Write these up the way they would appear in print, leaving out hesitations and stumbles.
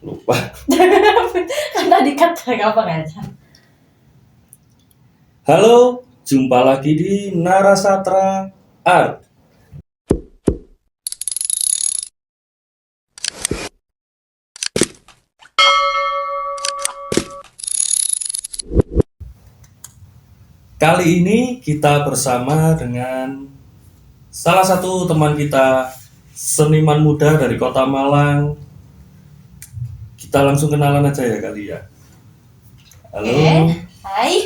Lupa. Kan tadi kata apa aja. Halo, jumpa lagi di Narasatra Art. Kali ini kita bersama dengan salah satu teman kita, seniman muda dari Kota Malang. Kita langsung kenalan aja ya kali ya. Halo, Hai.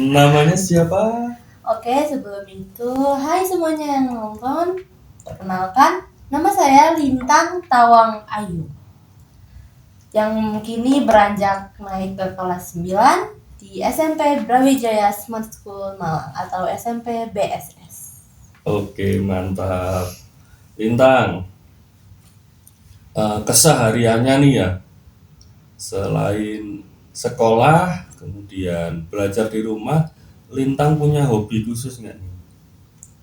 namanya siapa? Oke, sebelum itu, hai semuanya yang nonton. Perkenalkan, nama saya Lintang Tawang Ayu. Yang kini beranjak naik ke kelas 9 di SMP Brawijaya Smart School Malang atau SMP BSS. Oke, mantap. Lintang, kesehariannya nih ya, selain sekolah, kemudian belajar di rumah, Lintang punya hobi khusus nggak nih?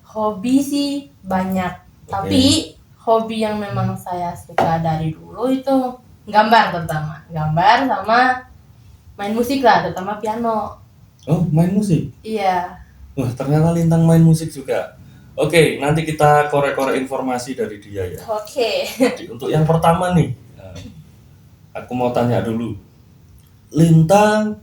Hobi sih banyak, tapi hobi yang memang saya suka dari dulu itu gambar, terutama gambar sama main musik lah, terutama piano. Oh, main musik? Iya. Wah, ternyata Lintang main musik juga. Oke, nanti kita korek-korek informasi dari dia ya. Oke. Jadi, untuk yang pertama nih, aku mau tanya dulu. Lintang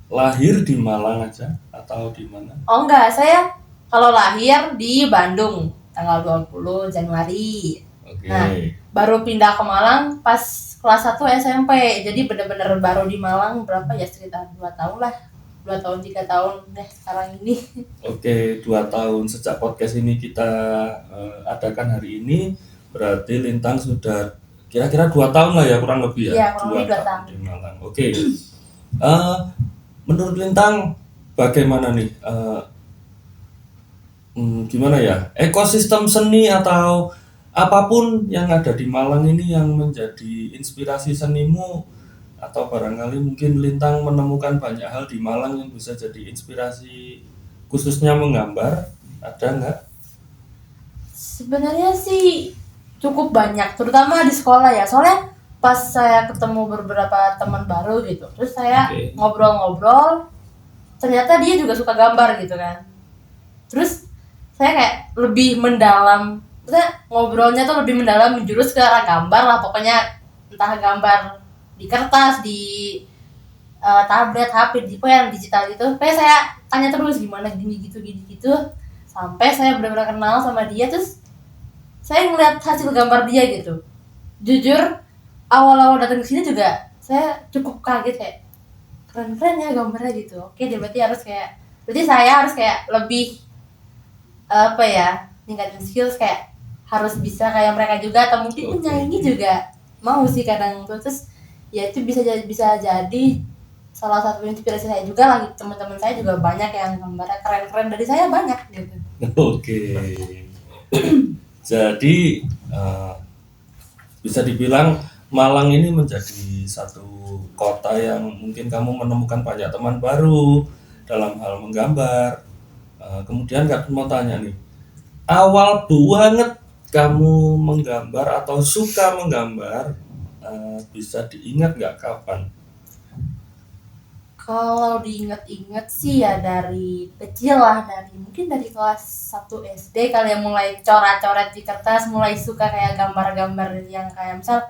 lahir di Malang aja atau di mana? Oh enggak, saya kalau lahir di Bandung tanggal 20 Januari. Oke. Nah, baru pindah ke Malang pas kelas 1 SMP. Jadi bener-bener baru di Malang berapa ya, sekitar 2 tahun lah. 2 tahun 3 tahun deh sekarang ini. Oke, 2 tahun sejak podcast ini kita adakan hari ini, berarti Lintang sudah kira-kira 2 tahun lah ya, kurang lebih ya. Iya, kurang lebih 2 tahun tahun. di Malang. Oke. Menurut Lintang bagaimana nih? Gimana ya? Ekosistem seni atau apapun yang ada di Malang ini yang menjadi inspirasi senimu, atau barangkali mungkin Lintang menemukan banyak hal di Malang yang bisa jadi inspirasi khususnya menggambar, ada nggak? Sebenarnya sih cukup banyak, terutama di sekolah ya. Soalnya pas saya ketemu beberapa teman baru gitu, terus saya ngobrol-ngobrol, ternyata dia juga suka gambar gitu kan. Terus saya kayak lebih mendalam, maksudnya ngobrolnya tuh lebih mendalam, menjurus ke arah gambar lah pokoknya, entah gambar di kertas, di tablet, HP, di yang digital gitu. Kayak saya tanya terus gimana gini gitu, sampai saya benar-benar kenal sama dia. Terus saya ngeliat hasil gambar dia gitu. Jujur awal-awal datang ke sini juga saya cukup kaget, kayak keren-keren ya gambarnya gitu. Oke, berarti saya harus kayak lebih apa ya, ningkatin skills, kayak harus bisa kayak mereka juga, atau mungkin menyaingi juga mau sih kadang tuh. Terus ya itu bisa jadi salah satu inspirasi saya juga lagi. Teman-teman saya juga banyak yang gambarnya keren-keren dari saya banyak gitu. Oke. Jadi bisa dibilang Malang ini menjadi satu kota yang mungkin kamu menemukan banyak teman baru dalam hal menggambar. Kemudian aku mau tanya nih, awal banget kamu menggambar atau suka menggambar, bisa diingat nggak kapan? Kalau diinget-inget sih ya dari kecil lah, mungkin dari kelas 1 SD kali ya, mulai coret-coret di kertas, mulai suka kayak gambar-gambar yang kayak misal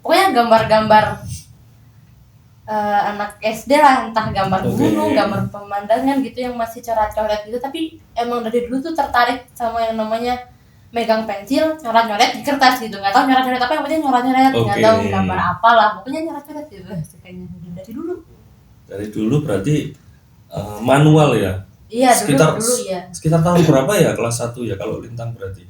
pokoknya gambar-gambar anak SD lah, entah gambar gunung, gambar pemandangan gitu yang masih coret-coret gitu. Tapi emang dari dulu tuh tertarik sama yang namanya megang pensil, nyoret-nyoret di kertas gitu. Nggak tahu nyoret-nyoret apa, yang penting nyoret-nyoret, nggak tahu gambar apalah, pokoknya nyoret-nyoret gitu sukanya dari dulu. Dari dulu berarti manual ya? Iya, Sekitar dulu ya. sekitar tahun berapa ya kelas 1 ya kalau Lintang berarti?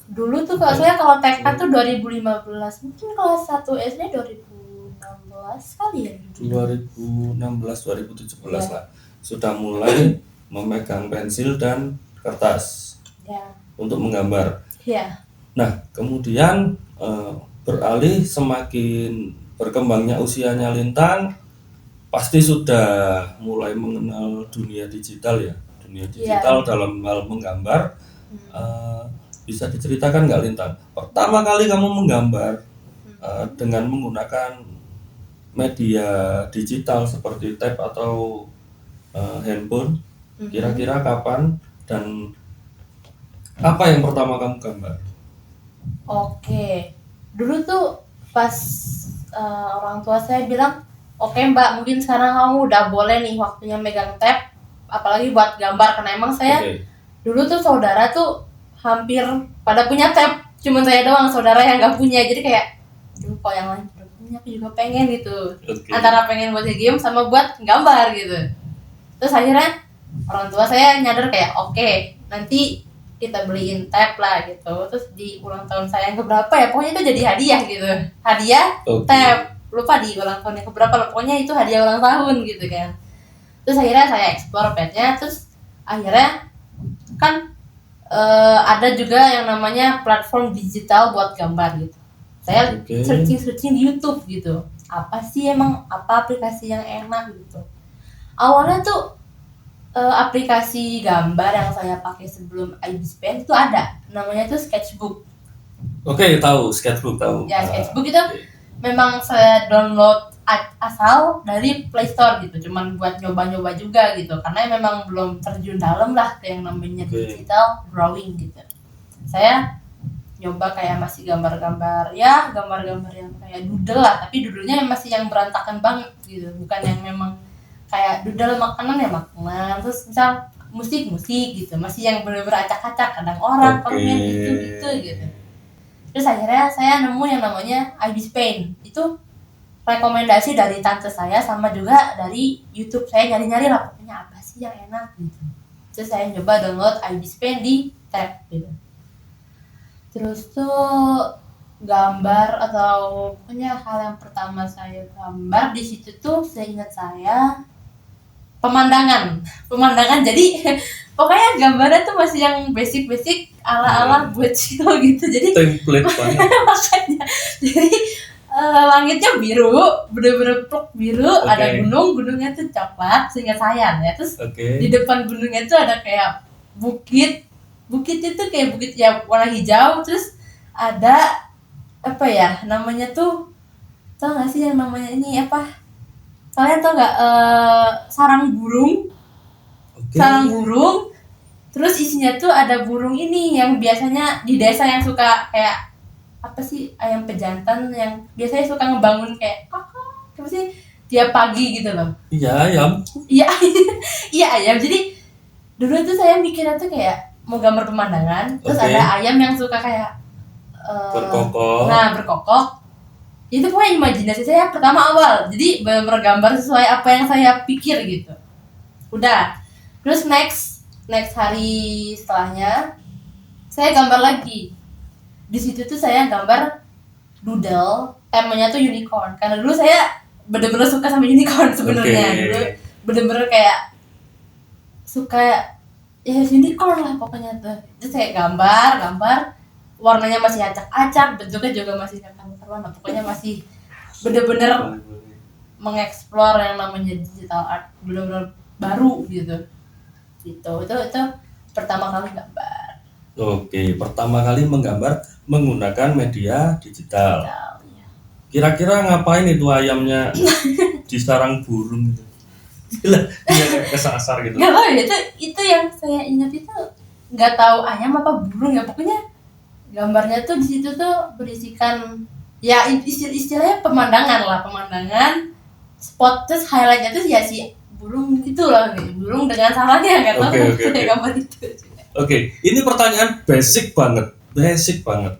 Dulu tuh kalau saya, kalau TK tuh 2015, mungkin kelas 1 SD 2016 kali ya. 2016 2017 lah. Sudah mulai memegang pensil dan kertas untuk menggambar. Iya. Nah, kemudian beralih semakin berkembangnya usianya Lintang, pasti sudah mulai mengenal dunia digital ya, dunia digital dalam hal menggambar. Bisa diceritakan nggak Lintang? Pertama kali kamu menggambar dengan menggunakan media digital seperti tab atau handphone, kira-kira kapan dan apa yang pertama kamu gambar? Oke, dulu tuh pas orang tua saya bilang, oke Mbak, mungkin sekarang kamu udah boleh nih waktunya megang tab, apalagi buat gambar, karena emang saya dulu tuh saudara tuh hampir pada punya tab, cuma saya doang saudara yang nggak punya, jadi kayak, aduh kok yang lain udah punya, aku juga pengen gitu, antara pengen buat game sama buat gambar gitu. Terus akhirnya orang tua saya nyadar kayak, oke, nanti kita beliin tab lah gitu. Terus di ulang tahun saya yang keberapa ya, pokoknya itu jadi hadiah gitu, hadiah tab, lupa di ulang tahun yang keberapa lah, pokoknya itu hadiah ulang tahun gitu kan. Terus akhirnya saya explore padnya, terus akhirnya kan ada juga yang namanya platform digital buat gambar gitu. Saya searching di YouTube gitu, apa sih emang apa aplikasi yang enak gitu. Awalnya tuh aplikasi gambar yang saya pakai sebelum IBIS Pen itu ada, namanya tuh Sketchbook. Oke, tahu Sketchbook, tahu. Ya, Sketchbook itu memang saya download asal dari Play Store gitu, cuman buat nyoba-nyoba juga gitu, karena memang belum terjun dalam lah ke yang namanya digital drawing gitu. Saya nyoba kayak masih gambar-gambar ya, gambar-gambar yang kayak doodle lah, tapi doodle-nya masih yang berantakan banget gitu, bukan yang memang kayak doodle makanan ya makanan, terus misal musik gitu, masih yang bener-bener acak-acak, kadang orang komen gitu. Terus akhirnya saya nemu yang namanya IBIS Paint, itu rekomendasi dari tante saya sama juga dari YouTube, saya nyari-nyari lah pokoknya apa sih yang enak gitu. Terus saya coba download IBIS Paint di tab gitu. Terus tuh gambar atau pokoknya hal yang pertama saya gambar di situ tuh seingat saya pemandangan, jadi pokoknya gambarnya tuh masih yang basic ala bocil gitu, jadi template banget. makanya jadi langitnya biru, bener-bener pluk biru, ada gunungnya tuh coklat seingat saya ya. Terus di depan gunungnya tuh ada kayak bukit itu kayak bukit ya warna hijau, terus ada apa ya namanya tuh, tau gak sih yang namanya ini apa, kalian tau gak sarang burung, terus isinya tuh ada burung ini yang biasanya di desa yang suka kayak apa sih, ayam pejantan yang biasanya suka ngebangun kayak apa sih tiap pagi gitu loh. Iya ayam. Iya ayam. Jadi dulu tuh saya mikirnya tuh kayak mau gambar pemandangan, terus ada ayam yang suka kayak berkokok. Itu pokoknya imajinasi saya pertama awal, jadi benar-benar gambar sesuai apa yang saya pikir gitu. Udah, terus next hari setelahnya saya gambar lagi. Di situ tuh saya gambar doodle, temanya tuh unicorn, karena dulu saya bener-bener suka sama unicorn sebenarnya. Dulu bener-bener kayak suka ya unicorn lah pokoknya tuh. Terus saya gambar, warnanya masih acak-acak, bentuknya juga masih karuan, pokoknya masih bener-bener mengeksplor yang namanya digital art, bener-bener baru gitu. Itu pertama kali gambar. Pertama kali menggambar menggunakan media digital. Kira-kira ngapain itu ayamnya di sarang burung itu? Gila, dia kesasar gitu. Nggak tahu ya, itu yang saya ingat itu nggak tahu ayam apa burung ya, pokoknya gambarnya tuh di situ tuh berisikan ya istilahnya pemandangan spot, terus highlightnya tuh ya si burung itu loh, burung dengan sarangnya, nggak tahu gambar itu. Ini pertanyaan basic banget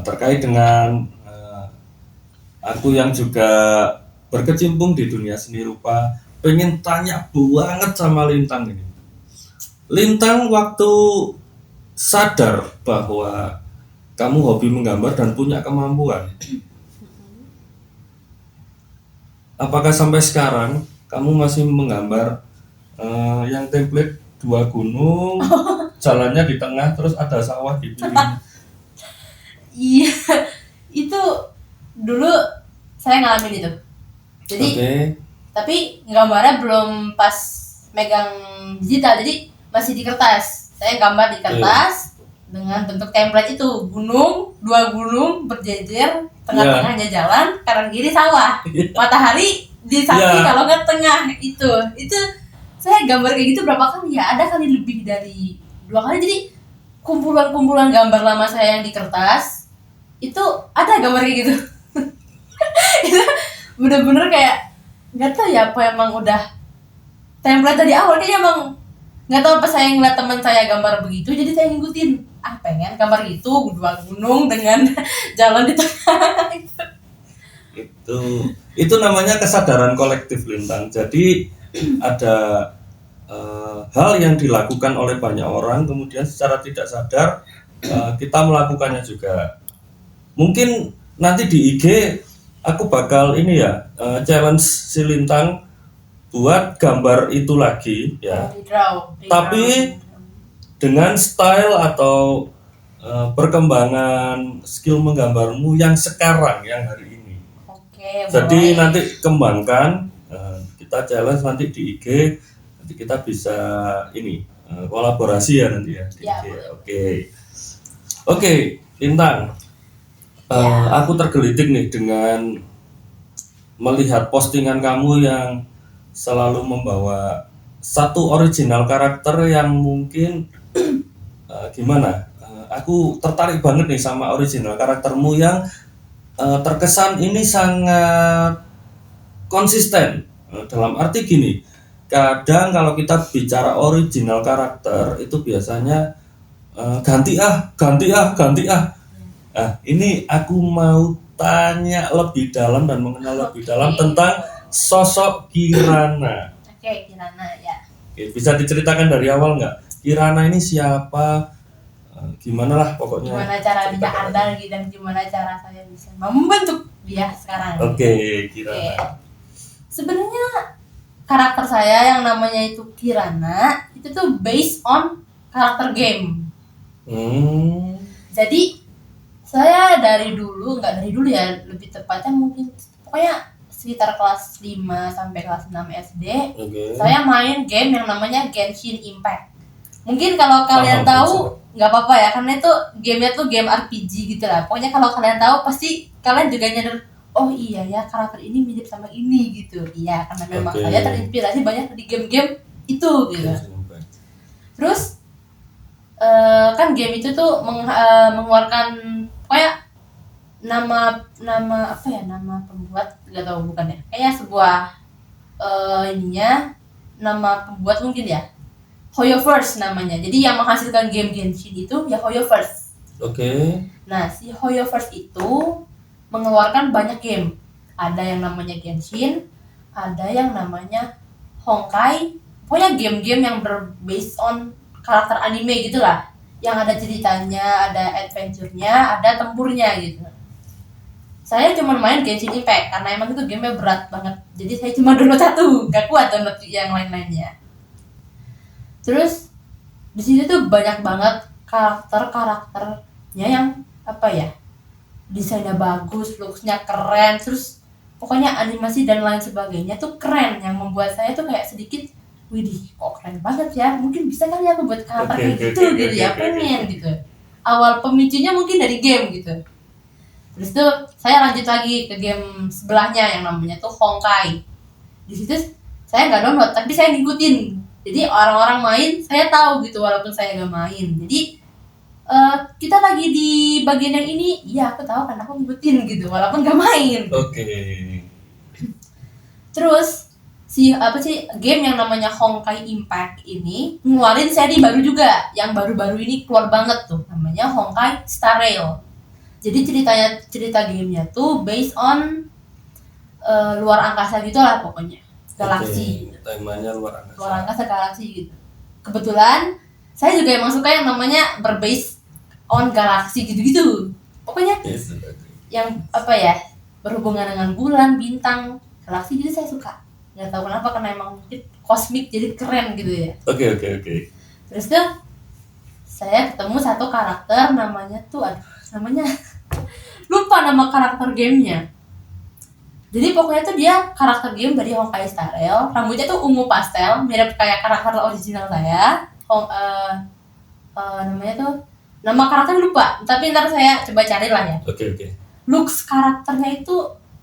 terkait dengan aku yang juga berkecimpung di dunia seni rupa, pengen tanya banget sama Lintang ini. Lintang waktu sadar bahwa kamu hobi menggambar dan punya kemampuan, apakah sampai sekarang kamu masih menggambar yang template 2 gunung, jalannya di tengah, terus ada sawah di pinggirnya? Iya, itu dulu saya ngalamin itu. Jadi, tapi gambarnya belum pas megang digital, jadi masih di kertas. Saya gambar di kertas, dengan bentuk template itu, dua gunung berjejer, tengah-tengahnya jalan, kanan kiri sawah, matahari di samping kalau nggak tengah. Itu saya gambar kayak gitu berapa kali ya, ada kali lebih dari 2 kali. Jadi kumpulan gambar lama saya yang di kertas itu ada gambar kayak gitu. Itu bener-bener kayak nggak tahu ya apa emang udah template dari awal, kayaknya emang nggak tahu apa, saya ngeliat teman saya gambar begitu jadi saya ngikutin, pengen gambar gitu, 2 gunung dengan jalan di tengah. Itu namanya kesadaran kolektif, Lintang. Jadi ada hal yang dilakukan oleh banyak orang, kemudian secara tidak sadar kita melakukannya juga. Mungkin nanti di IG aku bakal ini ya, challenge si Lintang buat gambar itu lagi ya. Tapi dengan style atau perkembangan skill menggambarmu yang sekarang, yang hari ini. Jadi boleh. Nanti kembangkan, kita challenge nanti di IG, nanti kita bisa ini kolaborasi ya nanti ya di IG. Oke, Lintang. Aku tergelitik nih dengan melihat postingan kamu yang selalu membawa satu original karakter yang mungkin gimana? Aku tertarik banget nih sama original karaktermu yang terkesan ini sangat konsisten. Dalam arti gini, kadang kalau kita bicara original karakter itu biasanya ganti ah. Ini aku mau tanya lebih dalam dan mengenal lebih dalam tentang sosok Kirana. Kirana ya. Bisa diceritakan dari awal nggak? Kirana ini siapa? Gimana lah pokoknya. Gimana cara dia ada gitu, dan gimana cara saya bisa membentuk dia sekarang. Kirana. Sebenarnya karakter saya yang namanya itu Kirana itu tuh based on karakter game. Jadi saya dari dulu, nggak dari dulu ya, lebih tepatnya mungkin pokoknya sekitar kelas 5 sampai kelas 6 SD, saya main game yang namanya Genshin Impact. Mungkin kalau kalian tahu nggak apa-apa ya, karena itu gamenya tuh game RPG gitu lah. Pokoknya kalau kalian tahu pasti kalian juga nyadar, oh iya ya karakter ini mirip sama ini gitu. Iya, karena memang saya terinspirasi banyak di game-game itu gitu. Terus kan game itu tuh mengeluarkan kayak nama apa ya, nama pembuat nggak tahu, bukan ya, kayaknya sebuah nama pembuat mungkin ya, Hoyoverse namanya. Jadi yang menghasilkan game Genshin itu ya Hoyoverse. Nah, si Hoyoverse itu mengeluarkan banyak game. Ada yang namanya Genshin, ada yang namanya Honkai. Pokoknya game-game yang based on karakter anime gitulah. Yang ada ceritanya, ada adventure-nya, ada tempurnya gitu. Saya cuma main Genshin Impact karena emang itu gamenya berat banget. Jadi saya cuma download 1, gak kuat download yang lain-lainnya. Terus di situ tuh banyak banget karakternya yang apa ya, desainnya bagus, looks-nya keren, terus pokoknya animasi dan lain sebagainya tuh keren, yang membuat saya tuh kayak sedikit, widih kok keren banget ya, mungkin bisa kali aku buat karakter kayak gitu gitu ya, pengen gitu. Awal pemicunya mungkin dari game gitu. Terus tuh saya lanjut lagi ke game sebelahnya yang namanya tuh Honkai. Di situ saya nggak download tapi saya ngikutin. Jadi orang-orang main saya tahu gitu walaupun saya nggak main. Jadi kita lagi di bagian yang ini, iya aku tahu kan, aku ngikutin gitu walaupun nggak main. Terus game yang namanya Honkai Impact ini ngeluarin seri baru juga, yang baru-baru ini keluar banget tuh, namanya Honkai Star Rail. Jadi cerita gamenya tuh based on luar angkasa gitulah pokoknya, galaksi. Temanya luar angkasa galaksi gitu. Kebetulan saya juga emang suka yang namanya berbase on galaksi gitu-gitu. Pokoknya yang apa ya, berhubungan dengan bulan, bintang, galaksi gitu saya suka. Nggak tahu kenapa, karena emang mungkin kosmik jadi keren gitu ya. Oke. Terus tuh saya ketemu satu karakter namanya lupa nama karakter gamenya. Jadi pokoknya tuh dia karakter game dari Honkai Star Rail, rambutnya tuh ungu pastel, mirip kayak karakter original saya. Namanya tuh Nama karakter lupa, tapi ntar saya coba cari lah ya. Oke. Looks karakternya itu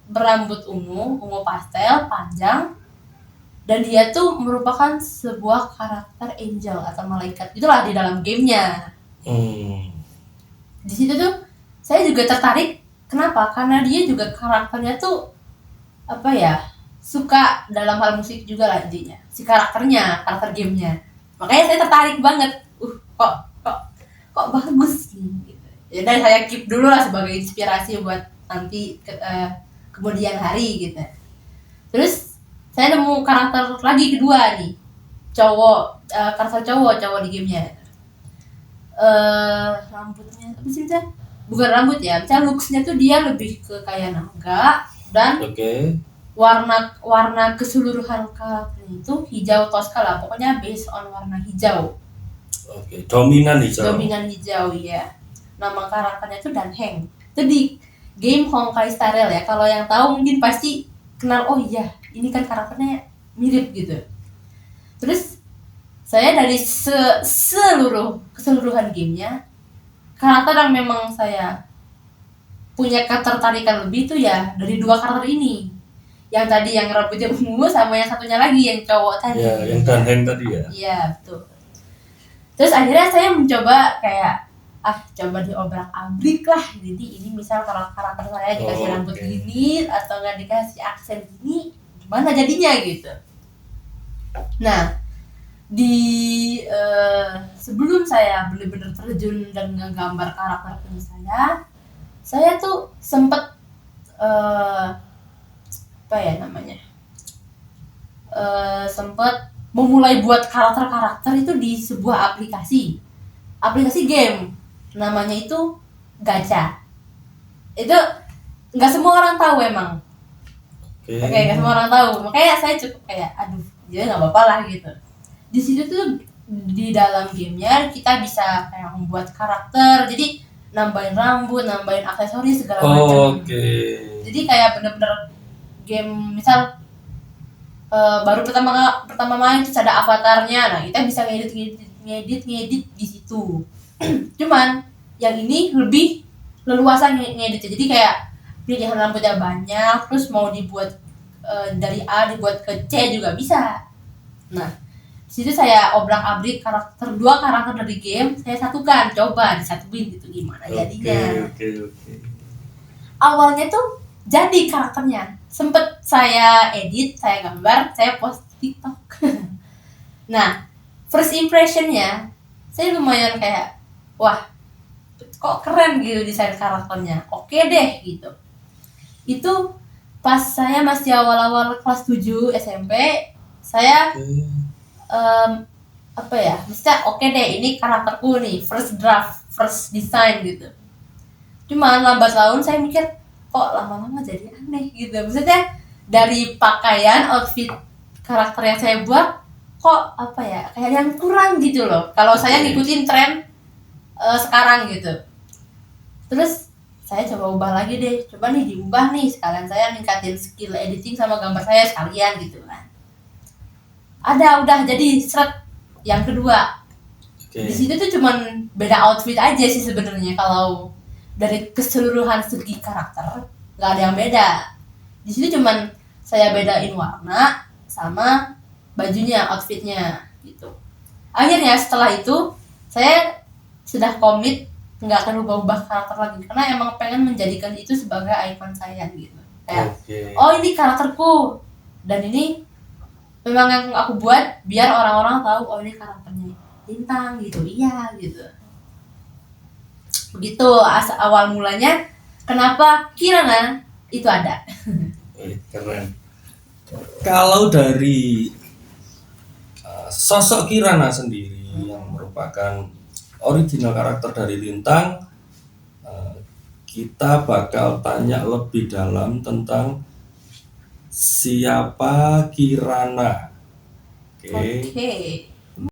berambut ungu pastel, panjang, dan dia tuh merupakan sebuah karakter angel atau malaikat. Itulah di dalam gamenya. Di situ tuh saya juga tertarik. Kenapa? Karena dia juga karakternya tuh apa ya, suka dalam hal musik juga lah intinya. Si karakternya, karakter gamenya. Makanya saya tertarik banget. Kok bagus gitu. Ya dan saya keep dulu lah sebagai inspirasi buat nanti kemudian hari gitu. Terus saya nemu karakter lagi kedua nih, karakter cowok di gamenya. Rambutnya apa sih itu? Bukan rambut ya, misalnya looksnya tuh dia lebih ke kayak naga dan warna keseluruhan karakternya itu hijau toska lah, pokoknya based on warna hijau. Dominan hijau ya. Nama karakternya itu Dan Heng. Itu di game Honkai Star Rail ya. Kalau yang tahu mungkin pasti kenal, oh iya, ini kan karakternya mirip gitu. Terus saya dari keseluruhan gamenya, karakter yang memang saya punya ketertarikan lebih tuh ya dari dua karakter ini. Yang tadi yang rambutnya ungu sama yang satunya lagi yang cowok tadi. Ya, yang Dan Heng tadi ya. Iya, betul. Terus akhirnya saya mencoba kayak coba diobrak-abrik lah. Jadi ini misal karakter saya dikasih rambut gini atau nggak dikasih aksen gini, gimana jadinya gitu. Nah, di sebelum saya benar-benar terjun dan ngegambar karakter punya saya tuh sempet sempet memulai buat karakter itu di sebuah aplikasi game, namanya itu Gacha. Itu nggak semua orang tahu emang. Nggak semua orang tahu, makanya saya cukup kayak jadi nggak apa-apa lah gitu. Di situ tuh di dalam gamenya kita bisa kayak membuat karakter, jadi nambahin rambut, nambahin aksesoris segala macam. Jadi kayak bener-bener game misal baru pertama main terus ada avatarnya, nah kita bisa ngedit di situ. Cuman yang ini lebih leluasa ngeditnya, jadi kayak pilihan rambutnya banyak, terus mau dibuat dari A dibuat ke C juga bisa. Nah, situ saya obrak-abrik dua karakter dari game, saya coba disatuin gitu gimana jadinya. Awalnya tuh jadi karakternya sempet saya edit, saya gambar, saya post TikTok. Nah, first impressionnya saya lumayan kayak wah, kok keren gitu desain karakternya, oke deh gitu. Itu pas saya masih awal-awal kelas 7 SMP, saya misalnya oke deh, ini karakterku nih, first draft, first design gitu. Cuman lambat laun saya mikir kok lama-lama jadi aneh gitu. Maksudnya dari pakaian, outfit karakter yang saya buat kok kayak yang kurang gitu loh. Kalau saya ngikutin tren sekarang gitu. Terus saya coba ubah lagi deh. Coba nih diubah nih, sekalian saya ningkatin skill editing sama gambar saya sekalian gitu kan. Udah jadi seret yang kedua. Di situ tuh cuman beda outfit aja sih sebenarnya. Kalau dari keseluruhan segi karakter nggak ada yang beda. Di situ cuman saya bedain warna sama bajunya, outfitnya gitu. Akhirnya setelah itu saya sudah komit nggak akan ubah-ubah karakter lagi, karena emang pengen menjadikan itu sebagai ikon saya gitu. Kayak ini karakterku dan ini memang yang aku buat biar orang-orang tahu ini karakternya Lintang gitu. Iya gitu. Begitu awal mulanya kenapa Kirana itu ada. Keren. Kalau dari sosok Kirana sendiri yang merupakan original karakter dari Lintang, kita bakal tanya lebih dalam tentang siapa Kirana. Oke.